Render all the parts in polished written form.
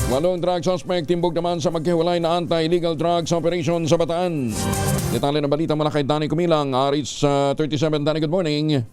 Walong drug suspect timbog naman sa maghiwalay na anti-illegal drugs operation sa Bataan. Detalye ng balita mula kay Danny Kumilang, Aris 37. Danny, good morning.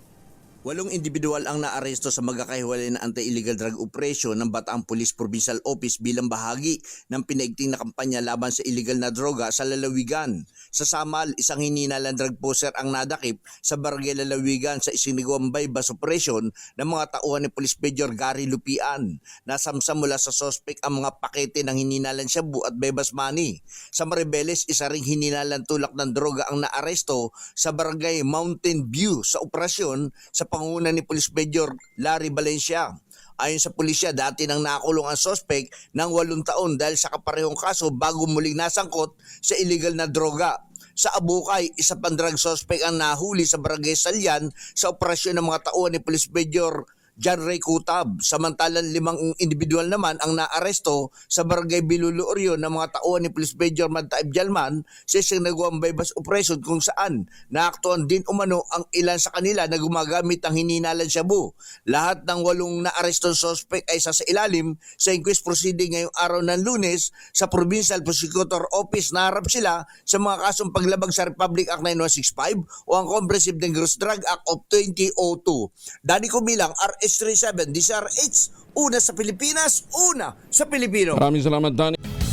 8 individual ang naaresto sa magkakahiwalay na anti-illegal drug operation ng Bataan Police Provincial Office bilang bahagi ng pinaigting na kampanya laban sa illegal na droga sa lalawigan. Sa Samal, isang hininalang drug poser ang nadakip sa barangay Lalawigan sa isinagawang bypass operation ng mga tauhan ni Police Major Gary Lupian. Nasamsam mula sa sospek ang mga pakete ng hininalang shabu at bypass money. Sa Maribeles, isa ring hininalang tulak ng droga ang naaresto sa barangay Mountain View sa operasyon sa panguna ni Police Major Larry Valencia. Ayon sa pulisya, dati nang nakulong ang sospek ng 8 taon dahil sa kaparehong kaso bago muling nasangkot sa illegal na droga. Sa Abukay, isa pang drug suspect ang nahuli sa barangay Salyan sa operasyon ng mga tauhan ni Police Major John Ray Kutab. Samantalang 5 individual naman ang naaresto sa barangay Bilulu Orion ng mga tauhan ni Police Major Mantaib Jalman sa isang nagawang bypass operation kung saan naaktuhan din umano ang ilan sa kanila na gumagamit ng hininalang shabu. Lahat ng 8 naaresto suspect ay sa ilalim sa inquest proceeding ngayong araw ng Lunes sa Provincial Prosecutor Office. Naharap sila sa mga kasong paglabag sa Republic Act 9165 o ang Comprehensive Dangerous Drug Act of 2002. Danny Kumilang, RS37, DCRH, una sa Pilipinas, una sa Pilipino. Maraming salamat, Danny.